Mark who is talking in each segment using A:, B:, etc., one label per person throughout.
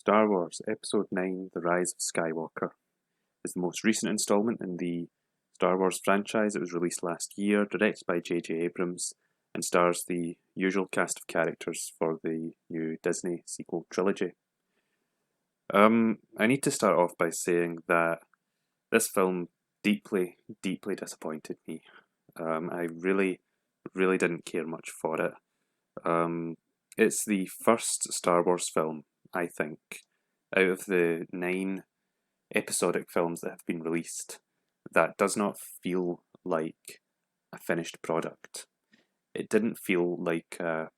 A: Star Wars Episode 9 The Rise of Skywalker is the most recent installment in the Star Wars franchise. It was released last year, directed by J.J. Abrams, and stars the usual cast of characters for the new Disney sequel trilogy. I need to start off by saying that this film deeply, deeply disappointed me. I really didn't care much for it. It's the first Star Wars film, I think, out of the 9 episodic films that have been released, that does not feel like a finished product. It didn't feel like a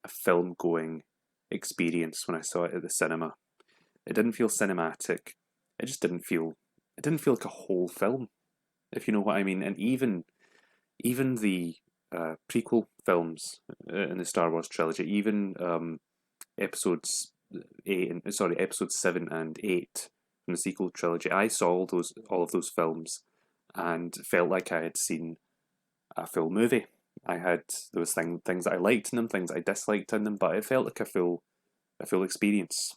A: film going experience when I saw it at the cinema. It didn't feel cinematic. It just didn't feel. It didn't feel like a whole film, if you know what I mean. And even the prequel films in the Star Wars trilogy, even episodes episodes 7 and 8 from the sequel trilogy, I saw all of those films, and felt like I had seen a full movie. There was things that I liked in them, things I disliked in them, but it felt like a full experience.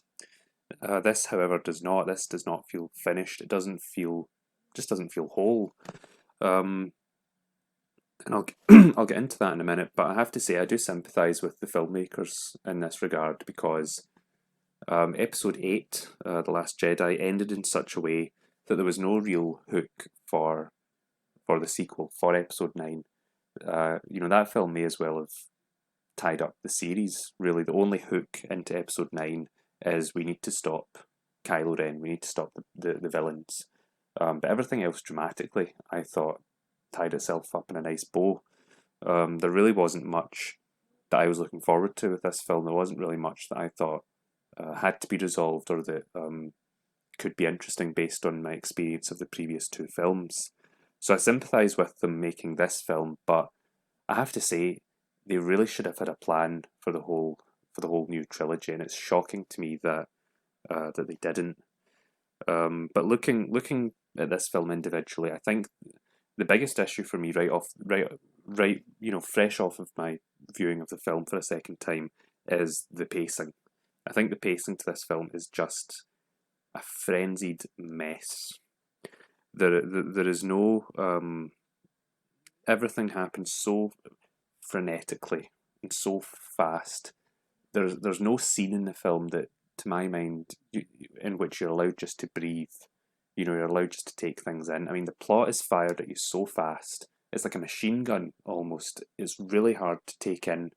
A: This, however, does not. This does not feel finished. It just doesn't feel whole. Um, and I'll get into that in a minute. But I have to say, I do sympathise with the filmmakers in this regard, because Episode 8, The Last Jedi, ended in such a way that there was no real hook for the sequel, for Episode 9. That film may as well have tied up the series, really. The only hook into Episode 9 is we need to stop Kylo Ren, we need to stop the villains. But everything else dramatically, I thought, tied itself up in a nice bow. There really wasn't much that I was looking forward to with this film. There wasn't really much that I thought had to be resolved, or that could be interesting based on my experience of the previous 2 films. So I sympathise with them making this film, but I have to say they really should have had a plan for the whole new trilogy, and it's shocking to me that they didn't. But looking at this film individually, I think the biggest issue for me, fresh off of my viewing of the film for a second time, is the pacing. I think the pacing to this film is just a frenzied mess. There is no everything happens so frenetically and so fast. There's no scene in the film that, to my mind, in which you're allowed just to breathe. You're allowed just to take things in. I mean, the plot is fired at you so fast. It's like a machine gun almost. It's really hard to take in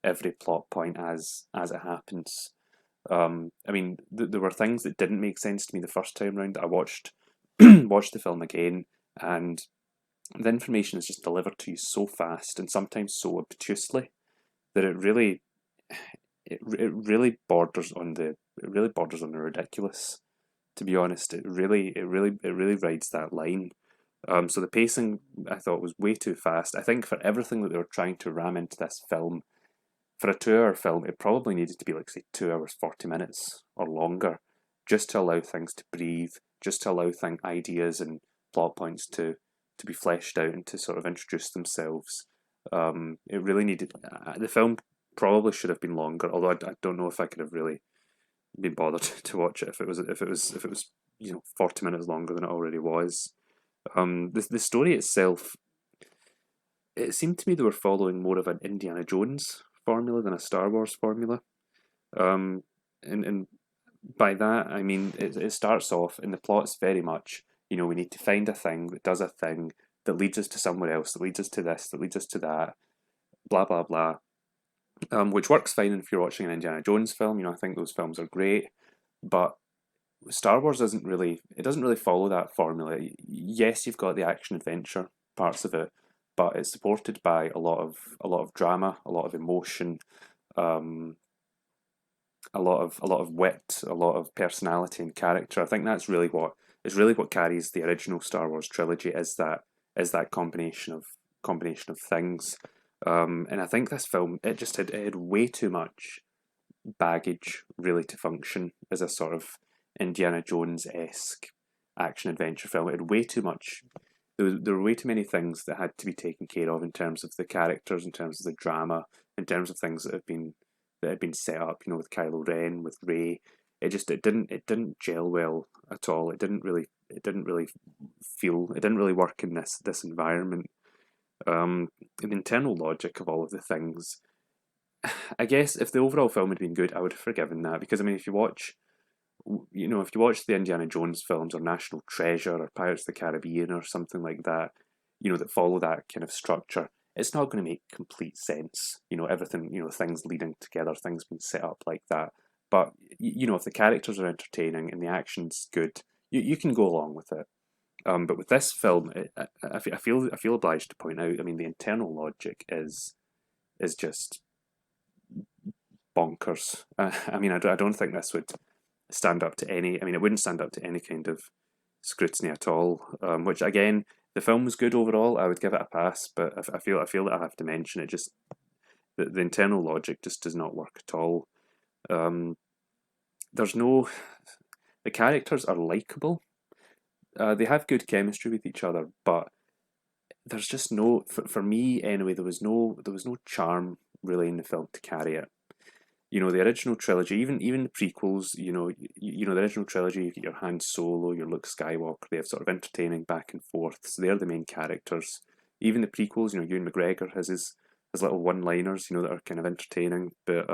A: every plot point as it happens. I mean, there were things that didn't make sense to me the first time round. I watched the film again, and the information is just delivered to you so fast and sometimes so obtusely that it really borders on the ridiculous. To be honest, it really rides that line. So the pacing, I thought, was way too fast. I think for everything that they were trying to ram into this film, for a 2-hour film, it probably needed to be, like, say, 2 hours 40 minutes or longer, just to allow things to breathe, just to allow ideas and plot points to be fleshed out and to sort of introduce themselves. It really needed. The film probably should have been longer, although I don't know if I could have really been bothered to watch it if it was 40 minutes longer than it already was. The story itself, it seemed to me they were following more of an Indiana Jones formula than a Star Wars formula. And by that I mean it starts off, and the plot's very much, we need to find a thing that does a thing that leads us to somewhere else, that leads us to this, that leads us to that, blah blah blah. Which works fine if you're watching an Indiana Jones film. I think those films are great, but Star Wars doesn't really follow that formula. Yes, you've got the action adventure parts of it, but it's supported by a lot of drama, a lot of emotion, a lot of wit, a lot of personality and character. I think that's really what carries the original Star Wars trilogy, is that combination of things. And I think this film, it had way too much baggage, really, to function as a sort of Indiana Jones-esque action adventure film. It had way too much. There were way too many things that had to be taken care of in terms of the characters, in terms of the drama, in terms of things that had been set up. With Kylo Ren, with Rey, it didn't gel well at all. It didn't really work in this environment. The internal logic of all of the things. I guess if the overall film had been good, I would have forgiven that, because I mean, if you watch the Indiana Jones films or National Treasure or Pirates of the Caribbean or something like that, that follow that kind of structure, it's not going to make complete sense. Everything, things leading together, things being set up like that. But if the characters are entertaining and the action's good, you can go along with it. But with this film, I feel obliged to point out. I mean, the internal logic is just bonkers. I mean, I don't think this would stand up to any. I mean, it wouldn't stand up to any kind of scrutiny at all. Which again, the film was good overall. I would give it a pass, but I feel that I have to mention it. Just the internal logic just does not work at all. Um, there's no. The characters are likable. They have good chemistry with each other, but there's just no. For me anyway, there was no charm really in the film to carry it. The original trilogy, even the prequels, the original trilogy, you get your Han Solo, your Luke Skywalker, they have sort of entertaining back and forth, so they're the main characters. Even the prequels, Ewan McGregor has his little one-liners, that are kind of entertaining. But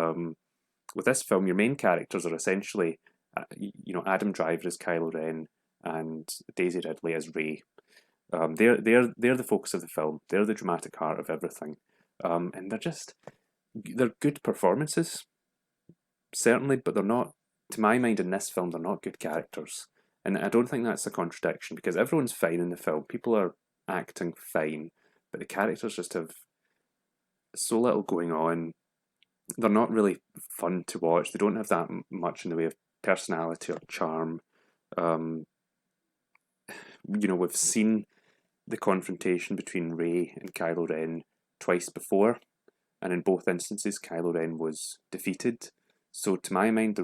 A: with this film, your main characters are essentially, Adam Driver as Kylo Ren and Daisy Ridley as Rey. They're the focus of the film. They're the dramatic heart of everything, and they're good performances, certainly, but they're not, to my mind, in this film, they're not good characters. And I don't think that's a contradiction, because everyone's fine in the film. People are acting fine, but the characters just have so little going on. They're not really fun to watch. They don't have that much in the way of personality or charm. Um, we've seen the confrontation between Rey and Kylo Ren twice before, and in both instances, Kylo Ren was defeated. So to my mind,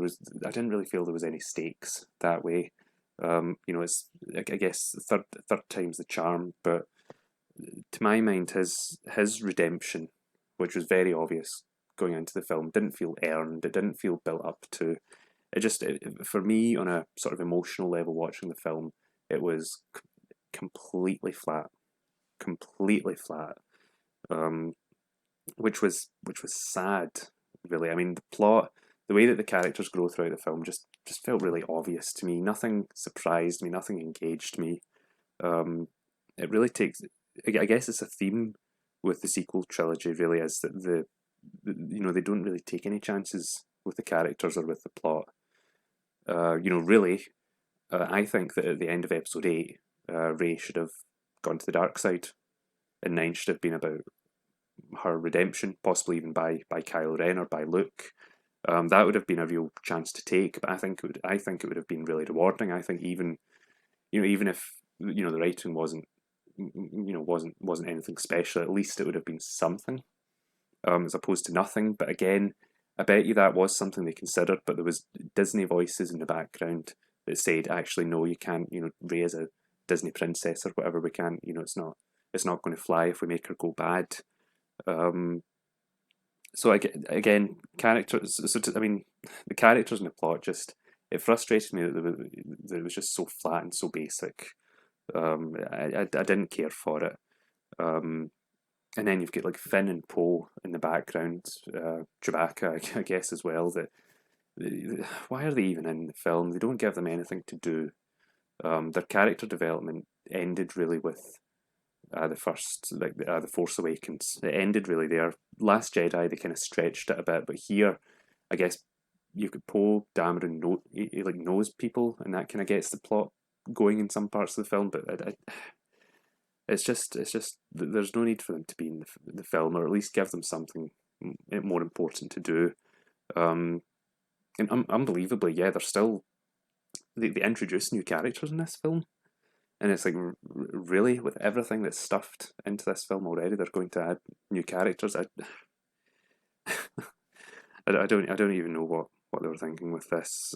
A: I didn't really feel there was any stakes that way. It's, I guess, the third time's the charm, but to my mind, his redemption, which was very obvious going into the film, didn't feel earned. It didn't feel built up to. For me, on a sort of emotional level, watching the film, it was completely flat, completely flat. Um, which was sad, really. I mean, the plot, the way that the characters grow throughout the film, just felt really obvious to me. Nothing surprised me. Nothing engaged me. It really takes. I guess it's a theme with the sequel trilogy. Really, is that they don't really take any chances with the characters or with the plot. Really, I think that at the end of episode 8, Rey should have gone to the dark side, and 9 should have been about her redemption, possibly even by Kylo Ren or by Luke. That would have been a real chance to take, but I think it would have been really rewarding. I think even if the writing wasn't anything special, at least it would have been something, as opposed to nothing. But again, I bet you that was something they considered, but there was Disney voices in the background that said, actually, no, you can't. Rey is a Disney princess or whatever. We can't. It's not going to fly if we make her go bad. So again, characters. I mean, the characters in the plot it frustrated me that it was just so flat and so basic. I didn't care for it. And then you've got like Finn and Poe in the background, Chewbacca, I guess, as well. Why are they even in the film? They don't give them anything to do. Their character development ended really with the Force Awakens. It ended really there. Last Jedi, they kind of stretched it a bit, but here, I guess you've got Poe Dameron he like knows people, and that kind of gets the plot going in some parts of the film. But it's just there's no need for them to be in the film, or at least give them something more important to do. And unbelievably, yeah, they introduce new characters in this film. And it's like, really, with everything that's stuffed into this film already, they're going to add new characters. I don't even know what they were thinking with this.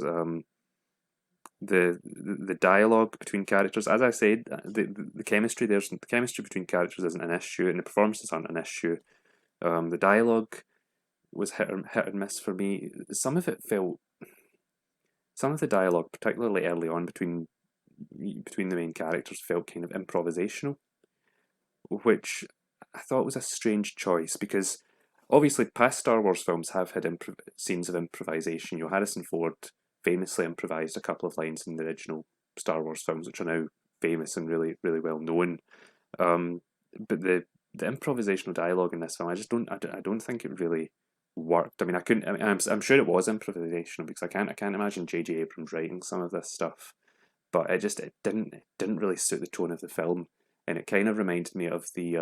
A: The dialogue between characters, as I said, the chemistry between characters isn't an issue, and the performances aren't an issue. The dialogue was hit and miss for me. Some of it some of the dialogue, particularly early on between the main characters, felt kind of improvisational, which I thought was a strange choice because obviously past Star Wars films have had scenes of improvisation. You know, Harrison Ford famously improvised a couple of lines in the original Star Wars films, which are now famous and really well known. Um, but the improvisational dialogue in this film, I don't think it really worked. I mean, I couldn't. I mean, I'm sure it was improvisational because I can't imagine J.J. Abrams writing some of this stuff. But it didn't really suit the tone of the film, and it kind of reminded me of the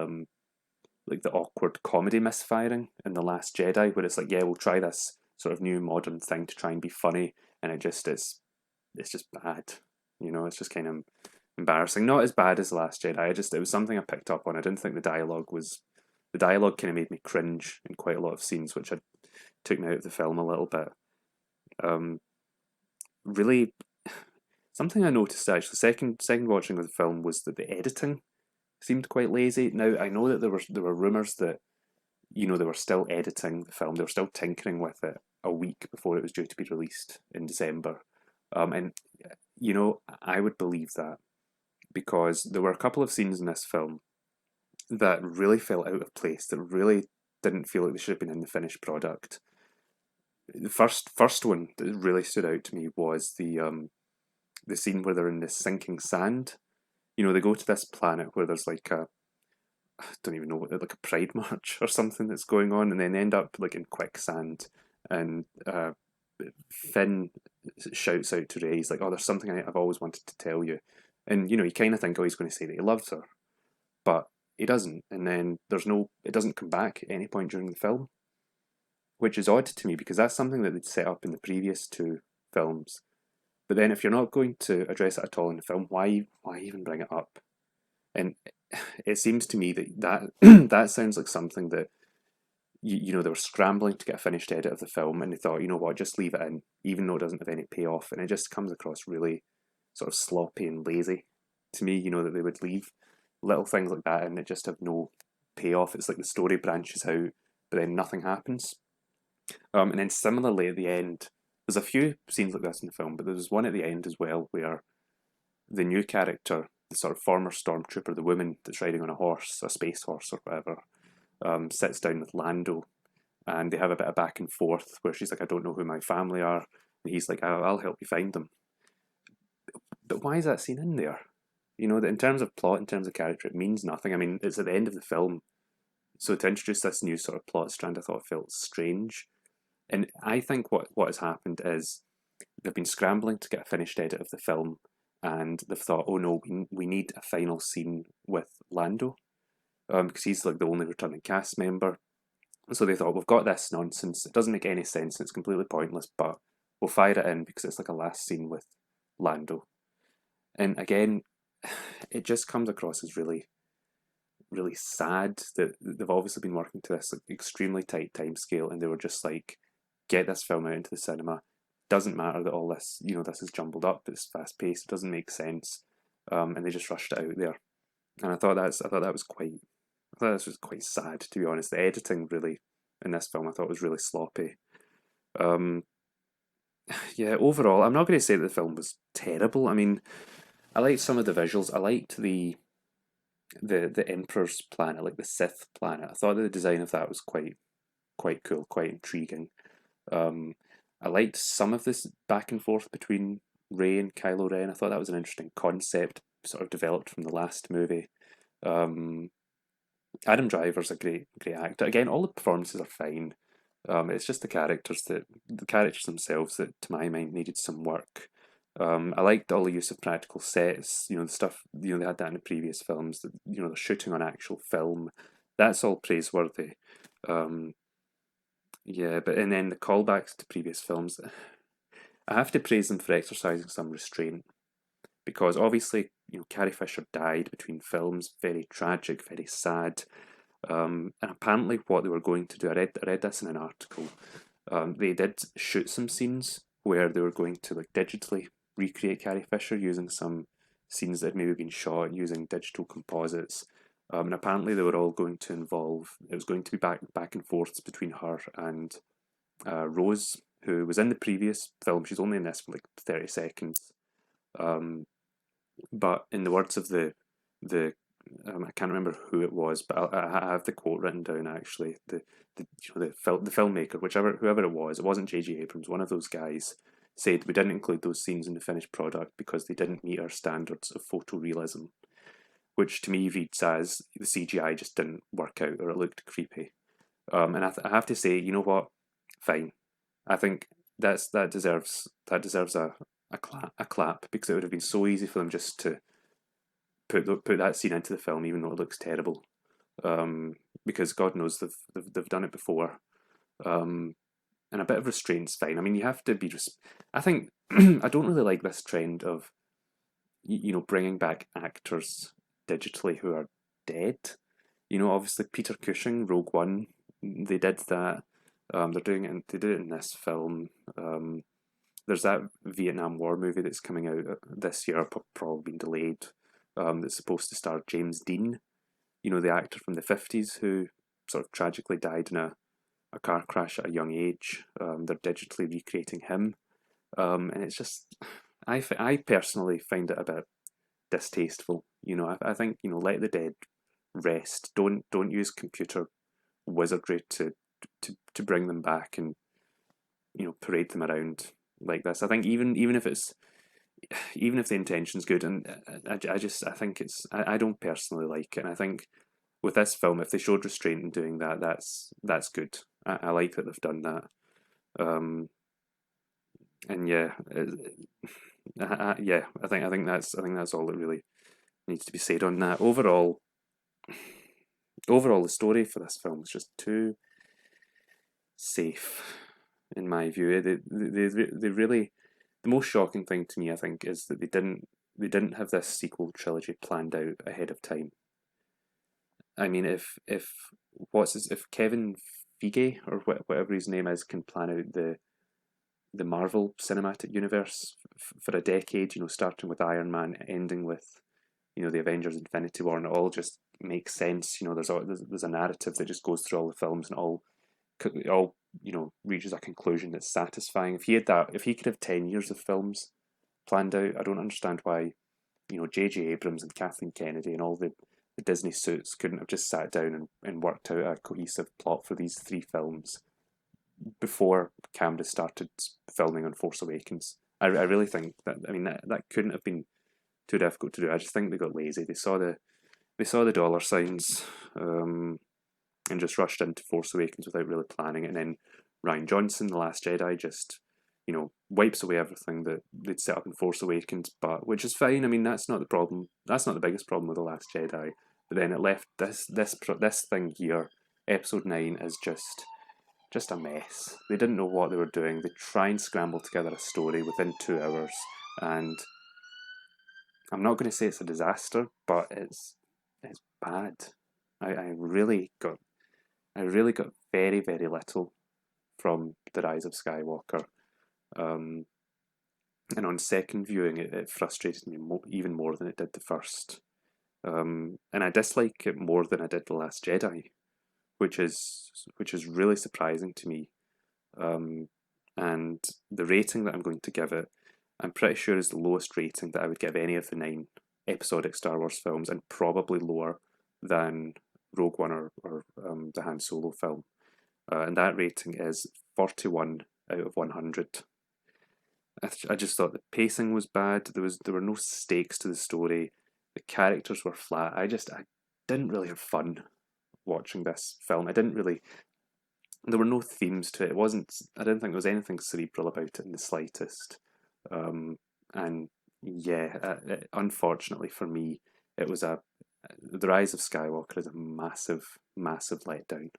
A: like the awkward comedy misfiring in The Last Jedi, where it's like, yeah, we'll try this sort of new modern thing to try and be funny, and it's just bad. You know, it's just kind of embarrassing. Not as bad as The Last Jedi. It was something I picked up on. I didn't think the dialogue kind of made me cringe in quite a lot of scenes, which took me out of the film a little bit. Um, really, something I noticed actually second watching of the film was that the editing seemed quite lazy. Now I know that there were rumors that they were still editing the film, they were still tinkering with it a week before it was due to be released in December, and I would believe that because there were a couple of scenes in this film that really felt out of place, that really didn't feel like they should have been in the finished product. The first one that really stood out to me was the scene where they're in this sinking sand. You know, they go to this planet where there's like I don't even know what, like a pride march or something that's going on, and then end up like in quicksand. And Finn shouts out to Ray, he's like, "Oh, there's something I've always wanted to tell you," and you kind of think, "Oh, he's going to say that he loves her," but he doesn't. And then it doesn't come back at any point during the film, which is odd to me because that's something that they'd set up in the previous two films. But then, if you're not going to address it at all in the film, why even bring it up? And it seems to me that that sounds like something that they were scrambling to get a finished edit of the film, and they thought, you know what, just leave it in, even though it doesn't have any payoff, and it just comes across really sort of sloppy and lazy to me. You know, that they would leave little things like that and it just have no payoff. It's like the story branches out, but then nothing happens. And then similarly at the end, there's a few scenes like this in the film, but there's one at the end as well where the new character, the sort of former stormtrooper, the woman that's riding on a horse, a space horse or whatever, sits down with Lando, and they have a bit of back and forth where she's like, "I don't know who my family are," and he's like, "I'll help you find them." But why is that scene in there? You know, that in terms of plot, in terms of character, it means nothing. I mean, it's at the end of the film, so to introduce this new sort of plot strand, I thought felt strange. And I think what has happened is they've been scrambling to get a finished edit of the film, and they've thought, oh no, we need a final scene with Lando, because he's like the only returning cast member. So they thought, we've got this nonsense, it doesn't make any sense, it's completely pointless, but we'll fire it in because it's like a last scene with Lando. And again, it just comes across as really sad that they've obviously been working to this like, extremely tight time scale, and they were just like, get this film out into the cinema. Doesn't matter that all this, this is jumbled up, it's fast paced, it doesn't make sense, and they just rushed it out there. And I thought this was quite sad, to be honest. The editing really in this film I thought was really sloppy. Um, yeah, overall, I'm not going to say that the film was terrible. I mean, I liked some of the visuals. I liked the Emperor's planet, like the Sith planet. I thought the design of that was quite cool, quite intriguing. Um, I liked some of this back and forth between Rey and Kylo Ren. I thought that was an interesting concept, sort of developed from the last movie. Um, Adam Driver's a great actor. Again, all the performances are fine. It's just the characters themselves that, to my mind, needed some work. I liked all the use of practical sets. The stuff they had that in the previous films. The shooting on actual film. That's all praiseworthy. Um, yeah, but and then the callbacks to previous films. I have to praise them for exercising some restraint because obviously, Carrie Fisher died between films. Very tragic, very sad. And apparently, what they were going to do, I read this in an article. They did shoot some scenes where they were going to like digitally recreate Carrie Fisher using some scenes that had maybe been shot using digital composites. And apparently, they were all going to involve. It was going to be back and forths between her and Rose, who was in the previous film. She's only in this for like 30 seconds. Um, but in the words of the I can't remember who it was, but I have the quote written down actually. The filmmaker, whoever it wasn't J.J. Abrams. One of those guys said we didn't include those scenes in the finished product because they didn't meet our standards of photorealism, which to me reads as the CGI just didn't work out or it looked creepy. And I have to say, you know what? Fine. I think that deserves a clap because it would have been so easy for them just to put that scene into the film, even though it looks terrible. Because God knows they've done it before. Um, and a bit of restraint's fine. I mean, you have to be. I think I don't really like this trend of bringing back actors digitally who are dead. Obviously Peter Cushing, Rogue One, they did that. They're doing it. They did it in this film. There's that Vietnam War movie that's coming out this year, probably been delayed. That's supposed to star James Dean, the actor from the 50s who sort of tragically died in a car crash at a young age. They're digitally recreating him, and it's just, I personally find it a bit distasteful. I think let the dead rest. Don't use computer wizardry to bring them back and parade them around like this. I think even if the intention's good, and I think I don't personally like it. And I think with this film, if they showed restraint in doing that, that's good. I like that they've done that. And yeah, yeah, I think that's all that really needs to be said on that. Overall, the story for this film is just too safe, in my view. They really, the most shocking thing to me, I think, is that they didn't have this sequel trilogy planned out ahead of time. I mean, if Kevin Feige or whatever his name is can plan out the Marvel Cinematic Universe for a decade, starting with Iron Man, ending with the Avengers Infinity War, and it all just makes sense. There's a narrative that just goes through all the films, and all reaches a conclusion that's satisfying. If he could have 10 years of films planned out, I don't understand why J.J. Abrams and Kathleen Kennedy and all the Disney suits couldn't have just sat down and worked out a cohesive plot for these three films before Canada started filming on Force Awakens. I really think that, I mean, that couldn't have been too difficult to do. I just think they got lazy. They saw the dollar signs, and just rushed into Force Awakens without really planning it. And then Rian Johnson, The Last Jedi, just wipes away everything that they'd set up in Force Awakens, which is fine. I mean, that's not the problem. That's not the biggest problem with The Last Jedi. But then it left this thing here. Episode 9 is just a mess. They didn't know what they were doing. They try and scramble together a story within 2 hours, and I'm not going to say it's a disaster, but it's bad. I really got very, very little from The Rise of Skywalker. And on second viewing, it frustrated me even more than it did the first. And I dislike it more than I did The Last Jedi, which is really surprising to me. And the rating that I'm going to give it, I'm pretty sure is the lowest rating that I would give any of the 9 episodic Star Wars films, and probably lower than Rogue One or the Han Solo film. And that rating is 41 out of 100. I just thought the pacing was bad. There were no stakes to the story. The characters were flat. I didn't really have fun watching this film. There were no themes to it. I didn't think there was anything cerebral about it in the slightest. And yeah, unfortunately for me, The Rise of Skywalker is a massive, massive letdown.